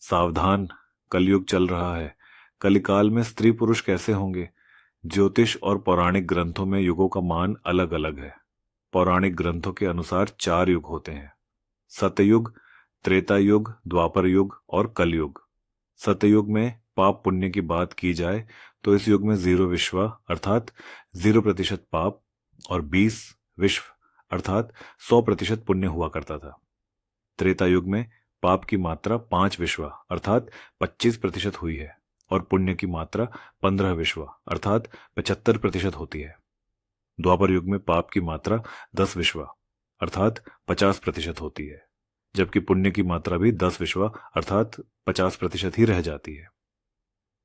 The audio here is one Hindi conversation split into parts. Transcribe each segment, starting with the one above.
सावधान, कलयुग चल रहा है। कलिकाल में स्त्री पुरुष कैसे होंगे? ज्योतिष और पौराणिक ग्रंथों में युगों का मान अलग अलग है। पौराणिक ग्रंथों के अनुसार 4 युग होते हैं: सतयुग, त्रेता युग, द्वापर युग और कलयुग। सतयुग में पाप पुण्य की बात की जाए तो इस युग में 0 विश्वा अर्थात 0% पाप और 20 विश्व अर्थात 100% पुण्य हुआ करता था। त्रेता युग में पाप की मात्रा 5 विश्वा अर्थात 25% हुई है और पुण्य की मात्रा 15 विश्वा अर्थात 75% होती है। द्वापर युग में पाप की मात्रा 10 विश्वा अर्थात 50% होती है, जबकि पुण्य की मात्रा भी 10 विश्वा अर्थात 50% ही रह जाती है।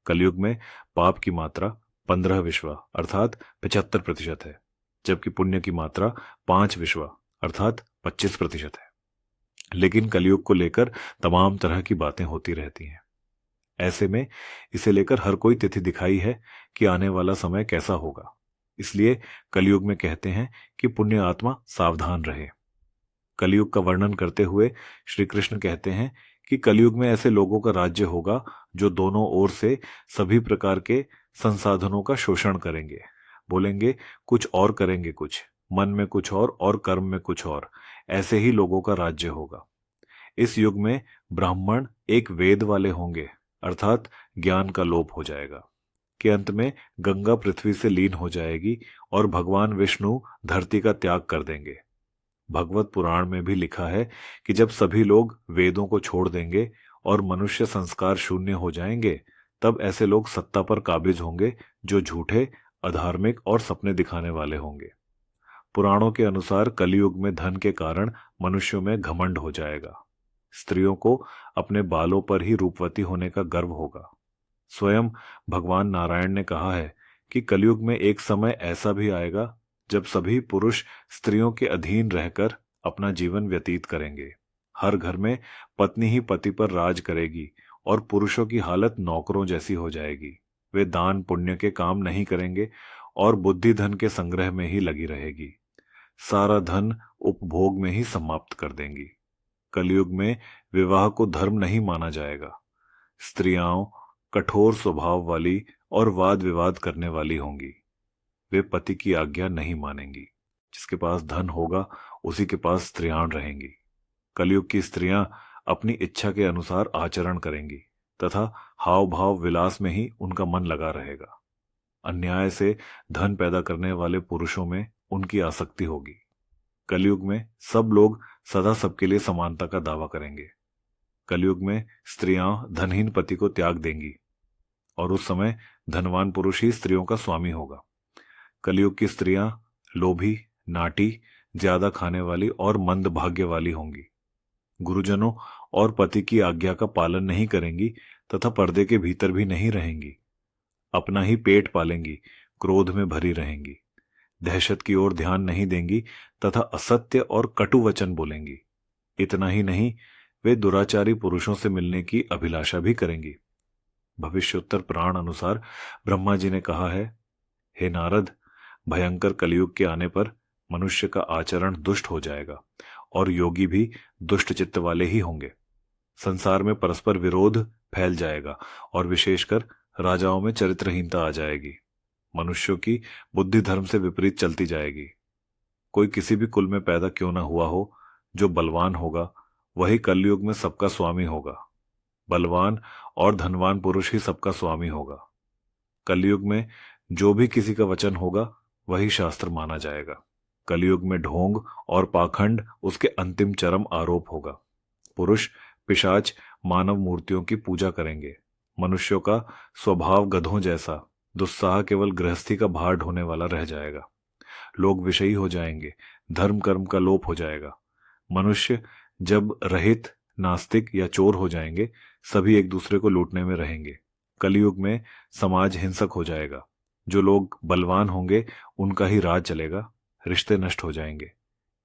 कलयुग में पाप की मात्रा 15 विश्वा अर्थात 75% है, जबकि पुण्य की मात्रा 5 विश्वा अर्थात 25% है। लेकिन कलयुग को लेकर तमाम तरह की बातें होती रहती हैं। ऐसे में इसे लेकर हर कोई तिथि दिखाई है कि आने वाला समय कैसा होगा। इसलिए कलयुग में कहते हैं कि पुण्य आत्मा सावधान रहे। कलयुग का वर्णन करते हुए श्री कृष्ण कहते हैं कि कलयुग में ऐसे लोगों का राज्य होगा जो दोनों ओर से सभी प्रकार के संसाधनों का शोषण करेंगे। बोलेंगे कुछ और करेंगे कुछ, मन में कुछ और कर्म में कुछ और। ऐसे ही लोगों का राज्य होगा। इस युग में ब्राह्मण एक वेद वाले होंगे अर्थात ज्ञान का लोप हो जाएगा। के अंत में गंगा पृथ्वी से लीन हो जाएगी और भगवान विष्णु धरती का त्याग कर देंगे। भगवत पुराण में भी लिखा है कि जब सभी लोग वेदों को छोड़ देंगे और मनुष्य संस्कार शून्य हो जाएंगे, तब ऐसे लोग सत्ता पर काबिज होंगे जो झूठे, अधार्मिक और सपने दिखाने वाले होंगे। पुराणों के अनुसार कलयुग में धन के कारण मनुष्यों में घमंड हो जाएगा। स्त्रियों को अपने बालों पर ही रूपवती होने का गर्व होगा। स्वयं भगवान नारायण ने कहा है कि कलयुग में एक समय ऐसा भी आएगा जब सभी पुरुष स्त्रियों के अधीन रहकर अपना जीवन व्यतीत करेंगे। हर घर में पत्नी ही पति पर राज करेगी और पुरुषों की हालत नौकरों जैसी हो जाएगी। वे दान पुण्य के काम नहीं करेंगे और बुद्धि धन के संग्रह में ही लगी रहेगी। सारा धन उपभोग में ही समाप्त कर देंगी। कलयुग में विवाह को धर्म नहीं माना जाएगा। स्त्रियां कठोर स्वभाव वाली और वाद विवाद करने वाली होंगी। वे पति की आज्ञा नहीं मानेंगी। जिसके पास धन होगा उसी के पास स्त्रियां रहेंगी। कलयुग की स्त्रियां अपनी इच्छा के अनुसार आचरण करेंगी तथा हाव भाव विलास में ही उनका मन लगा रहेगा। अन्याय से धन पैदा करने वाले पुरुषों में उनकी आसक्ति होगी। कलयुग में सब लोग सदा सबके लिए समानता का दावा करेंगे। कलयुग में स्त्रियां धनहीन पति को त्याग देंगी और उस समय धनवान पुरुष ही स्त्रियों का स्वामी होगा। कलयुग की स्त्रियां लोभी, नाटी, ज्यादा खाने वाली और मंद भाग्य वाली होंगी। गुरुजनों और पति की आज्ञा का पालन नहीं करेंगी तथा पर्दे के भीतर भी नहीं रहेंगी। अपना ही पेट पालेंगी, क्रोध में भरी रहेंगी, दहशत की ओर ध्यान नहीं देंगी तथा असत्य और कटु वचन बोलेंगी। इतना ही नहीं, वे दुराचारी पुरुषों से मिलने की अभिलाषा भी करेंगी। भविष्योत्तर पुराण अनुसार ब्रह्मा जी ने कहा है, हे नारद, भयंकर कलयुग के आने पर मनुष्य का आचरण दुष्ट हो जाएगा और योगी भी दुष्ट चित्त वाले ही होंगे। संसार में परस्पर विरोध फैल जाएगा और विशेषकर राजाओं में चरित्रहीनता आ जाएगी। मनुष्यों की बुद्धि धर्म से विपरीत चलती जाएगी। कोई किसी भी कुल में पैदा क्यों ना हुआ हो, जो बलवान होगा वही कलयुग में सबका स्वामी होगा। बलवान और धनवान पुरुष ही सबका स्वामी होगा। कलयुग में जो भी किसी का वचन होगा वही शास्त्र माना जाएगा। कलयुग में ढोंग और पाखंड उसके अंतिम चरम आरोप होगा। पुरुष पिशाच मानव मूर्तियों की पूजा करेंगे। मनुष्यों का स्वभाव गधों जैसा, दुस्साह केवल गृहस्थी का भार ढोने वाला रह जाएगा। लोग विषयी हो जाएंगे, धर्म कर्म का लोप हो जाएगा। मनुष्य जब रहित, नास्तिक या चोर हो जाएंगे, सभी एक दूसरे को लूटने में रहेंगे। कलयुग में समाज हिंसक हो जाएगा। जो लोग बलवान होंगे उनका ही राज चलेगा। रिश्ते नष्ट हो जाएंगे।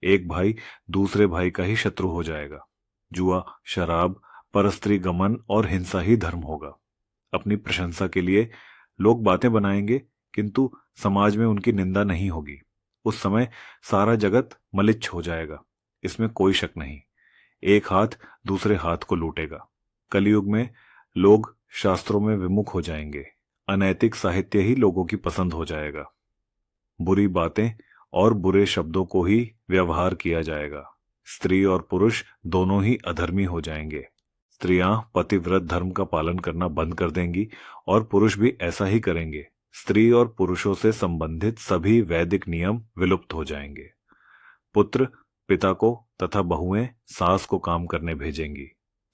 एक भाई दूसरे भाई का ही शत्रु हो जाएगा। जुआ, शराब, परस्त्री गमन और हिंसा ही धर्म होगा। अपनी प्रशंसा के लिए लोग बातें बनाएंगे किंतु समाज में उनकी निंदा नहीं होगी। उस समय सारा जगत मलिच्छ हो जाएगा, इसमें कोई शक नहीं। एक हाथ दूसरे हाथ को लूटेगा। कलयुग में लोग शास्त्रों में विमुख हो जाएंगे। अनैतिक साहित्य ही लोगों की पसंद हो जाएगा। बुरी बातें और बुरे शब्दों को ही व्यवहार किया जाएगा। स्त्री और पुरुष दोनों ही अधर्मी हो जाएंगे। स्त्रियां पतिव्रत धर्म का पालन करना बंद कर देंगी और पुरुष भी ऐसा ही करेंगे। स्त्री और पुरुषों से संबंधित सभी वैदिक नियम विलुप्त हो जाएंगे। पुत्र पिता को तथा बहुएं सास को काम करने भेजेंगी।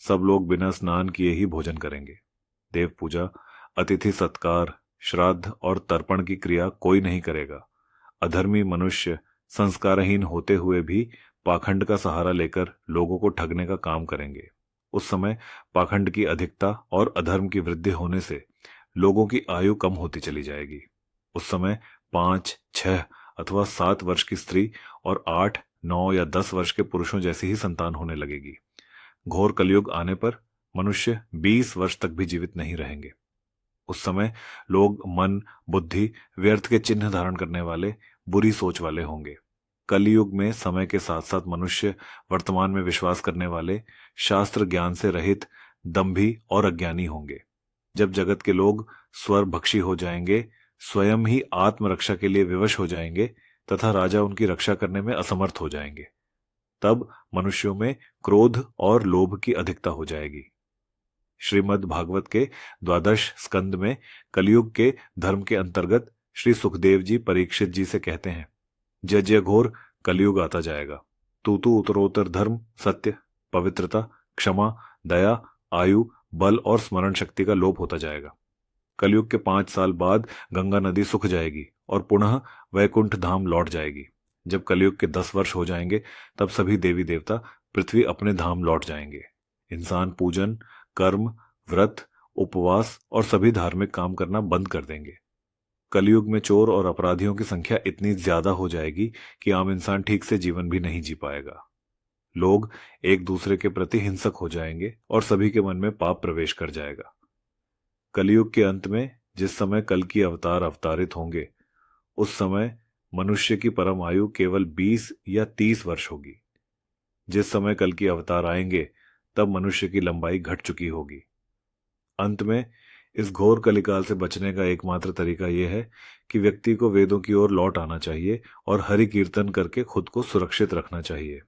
सब लोग बिना स्नान किए ही भोजन करेंगे। देव पूजा, अतिथि सत्कार, श्राद्ध और तर्पण की क्रिया कोई नहीं करेगा। अधर्मी मनुष्य संस्कारहीन होते हुए भी पाखंड का सहारा लेकर लोगों को ठगने का काम करेंगे। उस समय पाखंड की अधिकता और अधर्म की वृद्धि होने से लोगों की आयु कम होती चली जाएगी। उस समय 5, 6 अथवा 7 वर्ष की स्त्री और 8, 9 या 10 वर्ष के पुरुषों जैसी ही संतान होने लगेगी। घोर कलयुग आने पर मनुष्य 20 वर्ष तक भी जीवित नहीं रहेंगे। उस समय लोग मन, बुद्धि, व्यर्थ के चिन्ह धारण करने वाले, बुरी सोच वाले होंगे। कलयुग में समय के साथ साथ मनुष्य वर्तमान में विश्वास करने वाले, शास्त्र ज्ञान से रहित, दंभी और अज्ञानी होंगे। जब जगत के लोग स्वर भक्षी हो जाएंगे, स्वयं ही आत्मरक्षा के लिए विवश हो जाएंगे तथा राजा उनकी रक्षा करने में असमर्थ हो जाएंगे, तब मनुष्यों में क्रोध और लोभ की अधिकता हो जाएगी। श्रीमद् भागवत के 12 स्कंद में कलयुग के धर्म के अंतर्गत श्री सुखदेव जी परीक्षित जी से कहते हैं, जय घोर कलयुग आता जाएगा। तू उत्तरोत्तर धर्म, सत्य, पवित्रता, क्षमा, दया, आयु, बल और स्मरण शक्ति का लोप होता जाएगा। कलयुग के 5 साल बाद गंगा नदी सूख जाएगी और पुनः वैकुंठ धाम लौट जाएगी। जब कलयुग के 10 वर्ष हो जाएंगे तब सभी देवी देवता पृथ्वी अपने धाम लौट जाएंगे। इंसान पूजन, कर्म, व्रत, उपवास और सभी धार्मिक काम करना बंद कर देंगे। कलयुग में चोर और अपराधियों की संख्या इतनी ज्यादा हो जाएगी कि आम इंसान ठीक से जीवन भी नहीं जी पाएगा। लोग एक दूसरे के प्रति हिंसक हो जाएंगे और सभी के मन में पाप प्रवेश कर जाएगा। कलयुग के अंत में जिस समय कल की अवतार अवतारित होंगे, उस समय मनुष्य की परम आयु केवल 20 या 30 वर्ष होगी। जिस समय कल की अवतार आएंगे तब मनुष्य की लंबाई घट चुकी होगी। अंत में इस घोर कलिकाल से बचने का एकमात्र तरीका यह है कि व्यक्ति को वेदों की ओर लौट आना चाहिए और हरि कीर्तन करके खुद को सुरक्षित रखना चाहिए।